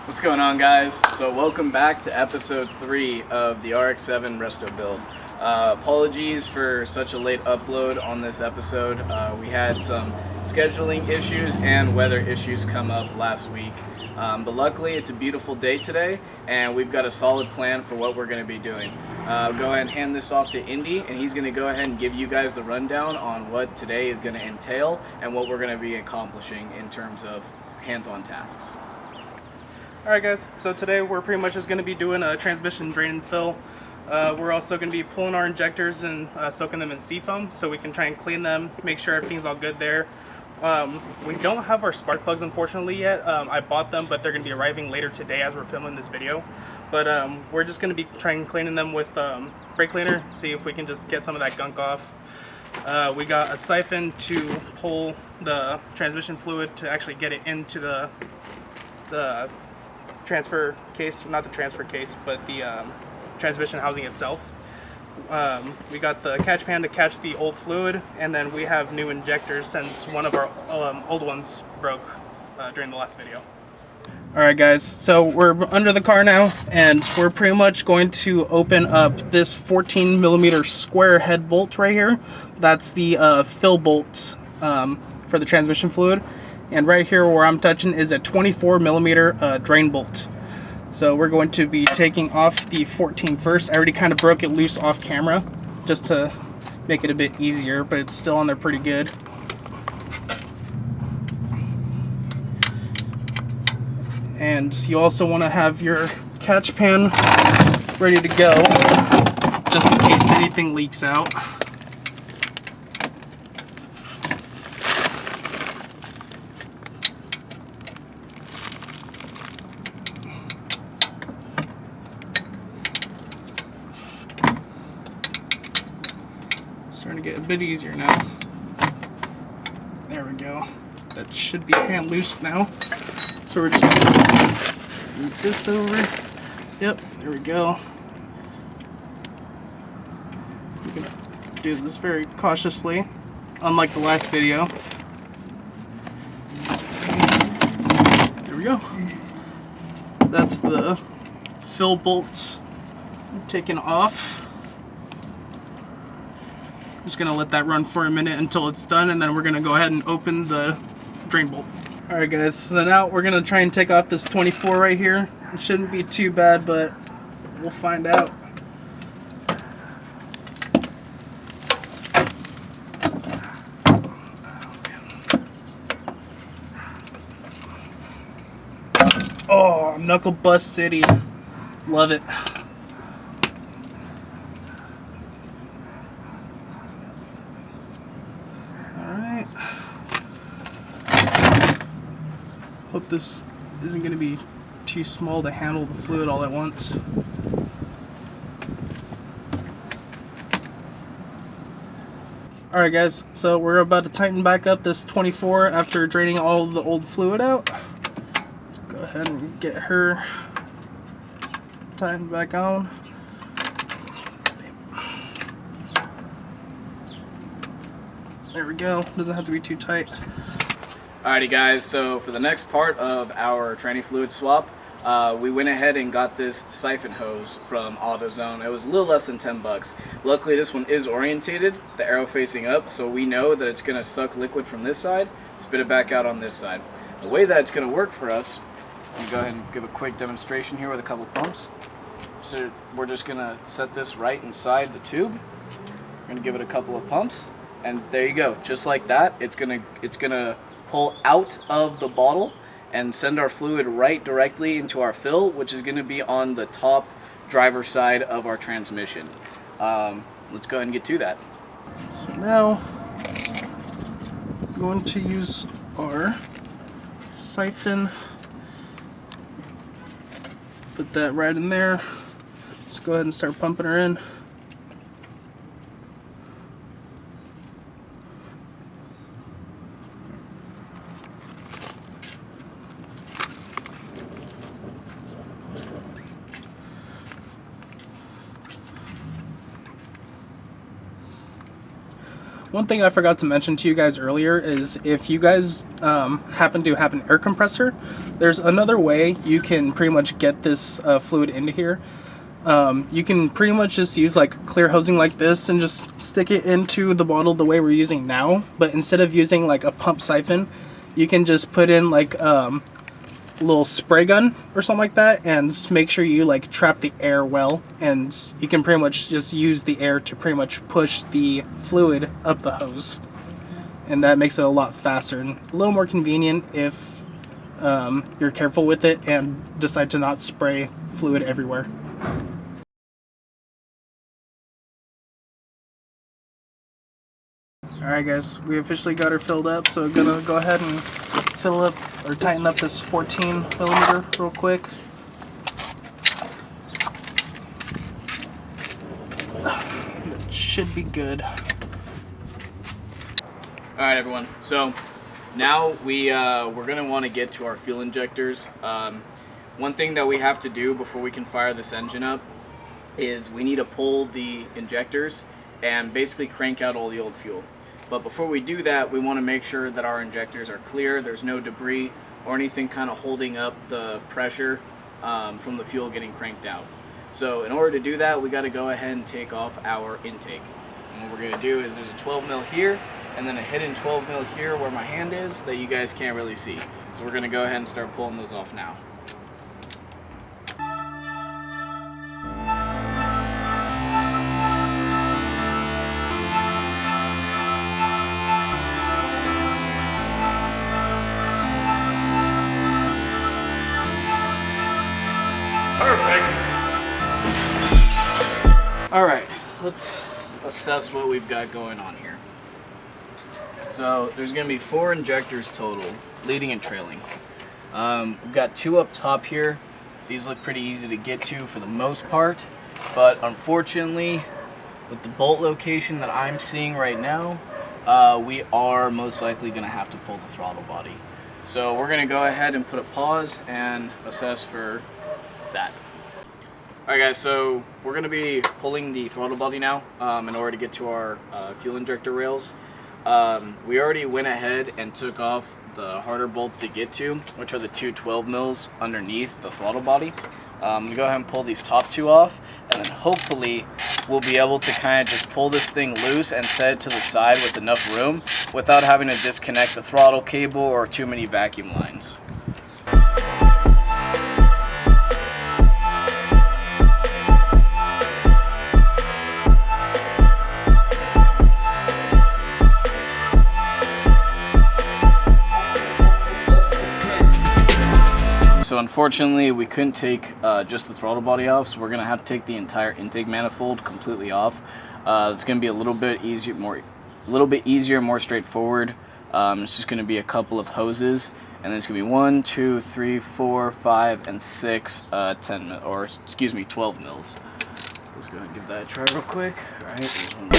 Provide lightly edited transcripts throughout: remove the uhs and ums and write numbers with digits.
What's going on, guys? So welcome back to episode 3 of the RX7 Resto build. Apologies for such a late upload on this episode. We had some scheduling issues and weather issues come up last week. But luckily it's a beautiful day today and we've got a solid plan for what we're going to be doing. Go ahead and hand this off to Indy and he's going to go ahead and give you guys the rundown on what today is going to entail and what we're going to be accomplishing in terms of hands-on tasks. Alright guys, so today we're pretty much just going to be doing a transmission drain and fill. We're also going to be pulling our injectors and soaking them in seafoam so we can try and clean them, make sure everything's all good there. We don't have our spark plugs unfortunately yet. I bought them, but they're going to be arriving later today as we're filming this video. But we're just going to be trying cleaning them with brake cleaner, see if we can just get some of that gunk off. We got a siphon to pull the transmission fluid to actually get it into the transfer case, not the transfer case, but the transmission housing itself. We got the catch pan to catch the old fluid, and then we have new injectors since one of our old ones broke during the last video. Alright guys, so we're under the car now, and we're pretty much going to open up this 14mm square head bolt right here. That's the fill bolt for the transmission fluid. And right here where I'm touching is a 24mm drain bolt. So we're going to be taking off the 14 first. I already kind of broke it loose off camera just to make it a bit easier, but it's still on there pretty good. And you also want to have your catch pan ready to go just in case anything leaks out. Starting to get a bit easier now. There we go. That should be hand loose now. So we're just gonna move this over. Yep, there we go. We're gonna do this very cautiously, unlike the last video. There we go. That's the fill bolt taken off. Just gonna let that run for a minute until it's done, and then we're gonna go ahead and open the drain bolt. Alright guys, so now we're gonna try and take off this 24 right here. It shouldn't be too bad, but we'll find out. Oh, knuckle bust city. Love it. Hope this isn't going to be too small to handle the fluid all at once. Alright guys, so we're about to tighten back up this 24 after draining all the old fluid out. Let's go ahead and get her tightened back on. There we go, doesn't have to be too tight. Alrighty guys, so for the next part of our tranny fluid swap, we went ahead and got this siphon hose from AutoZone. It was a little less than 10 bucks. Luckily this one is orientated, the arrow facing up, so we know that it's going to suck liquid from this side, spit it back out on this side. The way that it's going to work for us, I'm going to go ahead and give a quick demonstration here with a couple pumps. So we're just going to set this right inside the tube. We're going to give it a couple of pumps, and there you go. Just like that, it's going to pull out of the bottle and send our fluid right directly into our fill, which is going to be on the top driver's side of our transmission. Let's go ahead and get to that. So now I'm going to use our siphon, put that right in there. Let's go ahead and start pumping her in. One thing I forgot to mention to you guys earlier is if you guys happen to have an air compressor, There's another way you can pretty much get this fluid into here. You can pretty much just use like clear hosing like this and just stick it into the bottle the way we're using now. But instead of using like a pump siphon, you can just put in like a little spray gun or something like that, and make sure you like trap the air well, and you can pretty much just use the air to pretty much push the fluid up the hose. And that makes it a lot faster and a little more convenient if you're careful with it and decide to not spray fluid everywhere. Alright guys, we officially got her filled up, so we're gonna go ahead and fill up or tighten up this 14mm real quick. That should be good. Alright everyone, so now we're going to want to get to our fuel injectors. One thing that we have to do before we can fire this engine up is we need to pull the injectors and basically crank out all the old fuel. But before we do that, we want to make sure that our injectors are clear, there's no debris or anything kind of holding up the pressure from the fuel getting cranked out. So in order to do that, we got to go ahead and take off our intake. And what we're going to do is there's a 12mm here, and then a hidden 12mm here where my hand is that you guys can't really see. So we're going to go ahead and start pulling those off now. Alright, let's assess what we've got going on here. So there's going to be 4 injectors total, leading and trailing. We've got 2 up top here. These look pretty easy to get to for the most part, but unfortunately with the bolt location that I'm seeing right now, we are most likely going to have to pull the throttle body. So we're going to go ahead and put a pause and assess for that. Alright guys, so we're going to be pulling the throttle body now in order to get to our fuel injector rails. We already went ahead and took off the harder bolts to get to, which are the 2 12mm underneath the throttle body. I'm going to go ahead and pull these top 2 off, and then hopefully we'll be able to kind of just pull this thing loose and set it to the side with enough room without having to disconnect the throttle cable or too many vacuum lines. So unfortunately we couldn't take just the throttle body off, so we're going to have to take the entire intake manifold completely off. It's going to be a little bit easier, more straightforward. It's just going to be a couple of hoses, and then it's going to be 1, 2, 3, 4, 5, and 6 12 mils. So let's go ahead and give that a try real quick. All right, there's one.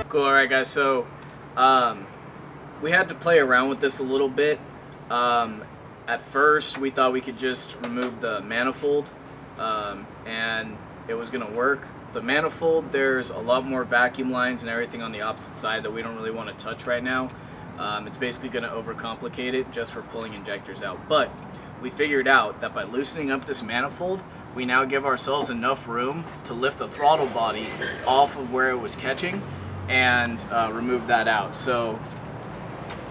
Cool. Alright guys, so we had to play around with this a little bit. At first we thought we could just remove the manifold and it was going to work. The manifold, there's a lot more vacuum lines and everything on the opposite side that we don't really want to touch right now. It's basically going to overcomplicate it just for pulling injectors out. But we figured out that by loosening up this manifold, we now give ourselves enough room to lift the throttle body off of where it was catching and remove that out. So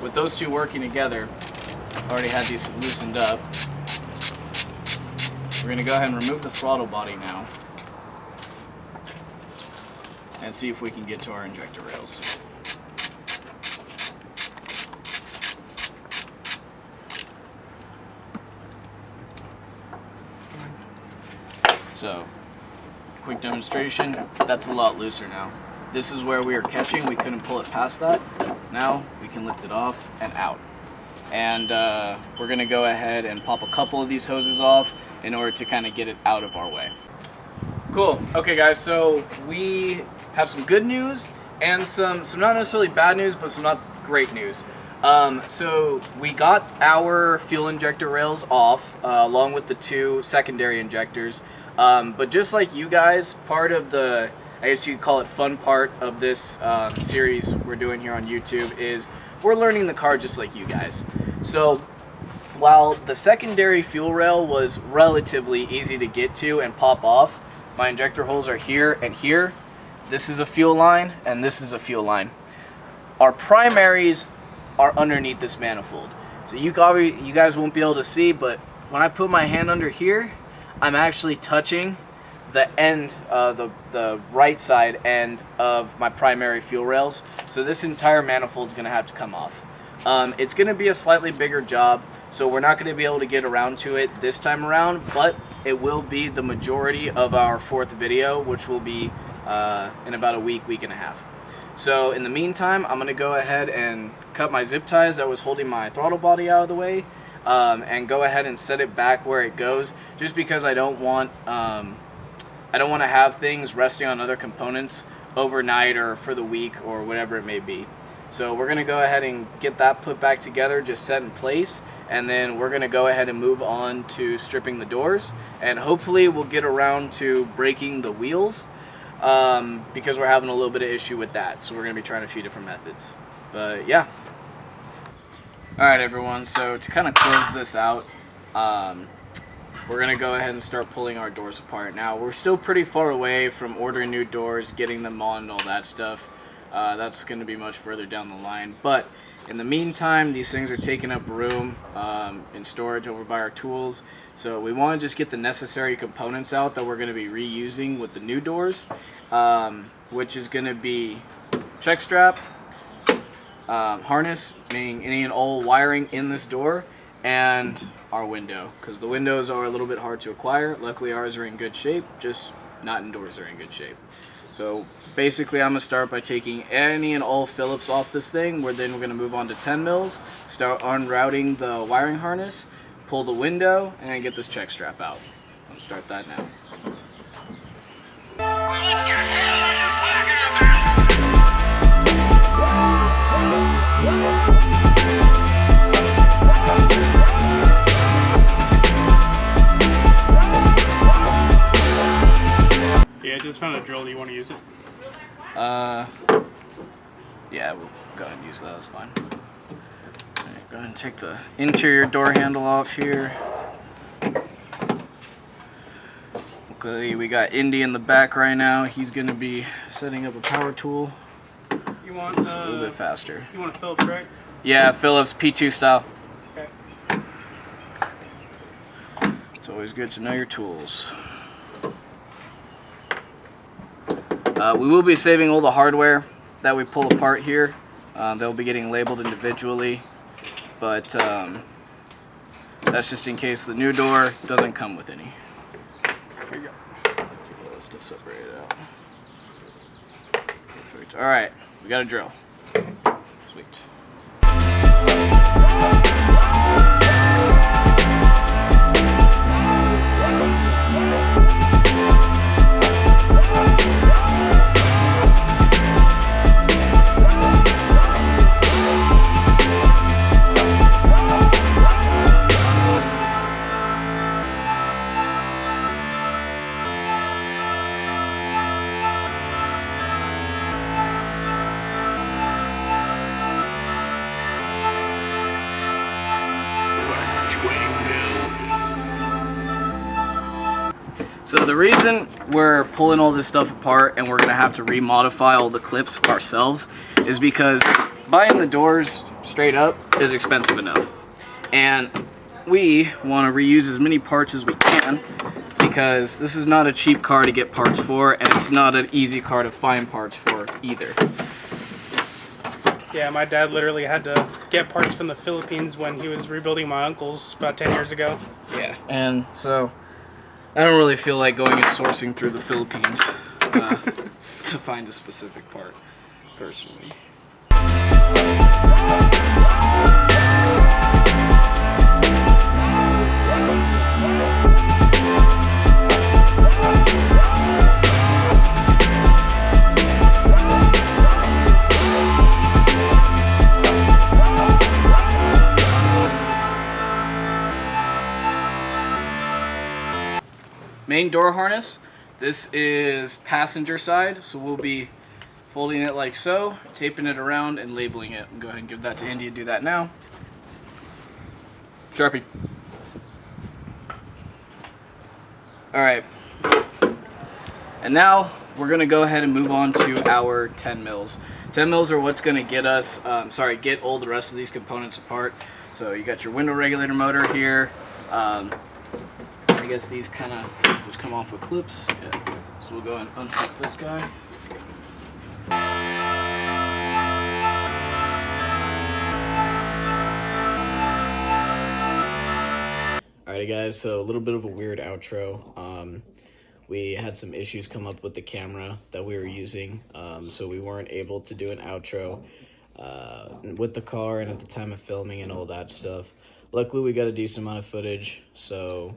with those two working together, already had these loosened up. We're going to go ahead and remove the throttle body now and see if we can get to our injector rails. So, quick demonstration, that's a lot looser now. This is where we were catching, we couldn't pull it past that. Now we can lift it off and out. And we're gonna go ahead and pop a couple of these hoses off in order to kind of get it out of our way. Cool. Okay, guys. So we have some good news and some not necessarily bad news, but some not great news. So we got our fuel injector rails off, along with the 2 secondary injectors. But just like you guys, part of the, I guess you'd call it fun part of this series we're doing here on YouTube is we're learning the car just like you guys. So while the secondary fuel rail was relatively easy to get to and pop off, my injector holes are here and here. This is a fuel line and this is a fuel line. Our primaries are underneath this manifold. So you guys won't be able to see, but when I put my hand under here, I'm actually touching the end, the right side end of my primary fuel rails. So this entire manifold is going to have to come off. It's going to be a slightly bigger job, so we're not going to be able to get around to it this time around, but it will be the majority of our 4th video, which will be in about a week and a half. So in the meantime, I'm going to go ahead and cut my zip ties that was holding my throttle body out of the way, and go ahead and set it back where it goes, just because I don't want to have things resting on other components overnight or for the week or whatever it may be. So we're going to go ahead and get that put back together, just set in place, and then we're going to go ahead and move on to stripping the doors, and hopefully we'll get around to breaking the wheels, because we're having a little bit of issue with that. So we're going to be trying a few different methods. But yeah. Alright everyone, so to kind of close this out, we're going to go ahead and start pulling our doors apart. Now, we're still pretty far away from ordering new doors, getting them on, and all that stuff. That's going to be much further down the line. But in the meantime, these things are taking up room in storage over by our tools. So we want to just get the necessary components out that we're going to be reusing with the new doors, which is going to be check strap, harness, meaning any and all wiring in this door, and our window, because the windows are a little bit hard to acquire. Luckily ours are in good shape, just not indoors are in good shape. So basically I'm going to start by taking any and all Phillips off this thing, where then we're going to move on to 10 mils, start unrouting the wiring harness, pull the window, and get this check strap out. I'll start that now. Yeah, I just found a drill. Do you want to use it? Yeah, we'll go ahead and use that. That's fine. Alright, go ahead and take the interior door handle off here. Okay, we got Indy in the back right now. He's going to be setting up a power tool. You want Just a little bit faster. You want a Phillips, right? Yeah, Phillips P2 style. Okay. It's always good to know your tools. We will be saving all the hardware that we pull apart here. They'll be getting labeled individually, but that's just in case the new door doesn't come with any. Here you go. Let's just separate it out. Perfect. All right, we got a drill. Sweet. So the reason we're pulling all this stuff apart and we're going to have to remodify all the clips ourselves is because buying the doors straight up is expensive enough. And we want to reuse as many parts as we can, because this is not a cheap car to get parts for, and it's not an easy car to find parts for either. Yeah, my dad literally had to get parts from the Philippines when he was rebuilding my uncle's about 10 years ago. Yeah, and so I don't really feel like going and sourcing through the Philippines to find a specific part, personally. main door harness. This is passenger side, so we'll be folding it like so, taping it around, and labeling it. Go ahead and give that to Andy and do that now. Sharpie. Alright. And now we're going to go ahead and move on to our 10 mils. 10 mils are what's going to get us, get all the rest of these components apart. So you got your window regulator motor here. I guess these kind of just come off with clips. Yeah. So we'll go and unhook this guy. Alrighty guys, so a little bit of a weird outro. We had some issues come up with the camera that we were using, so we weren't able to do an outro with the car and at the time of filming and all that stuff. Luckily we got a decent amount of footage, so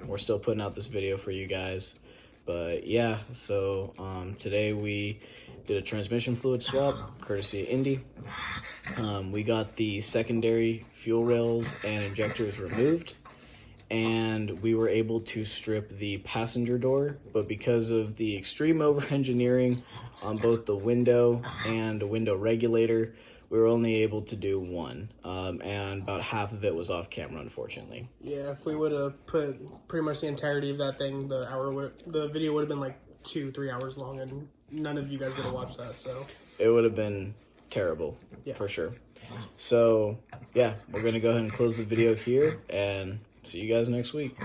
we're still putting out this video for you guys. But yeah, so today we did a transmission fluid swap, courtesy of Indy. We got the secondary fuel rails and injectors removed, and we were able to strip the passenger door, but because of the extreme over-engineering on both the window and the window regulator, we were only able to do one, and about half of it was off camera, unfortunately. Yeah, if we would have put pretty much the entirety of that thing, the video would have been like 2-3 hours long, and none of you guys would have watched that. So it would have been terrible, yeah, for sure. So yeah, we're gonna go ahead and close the video here, and see you guys next week.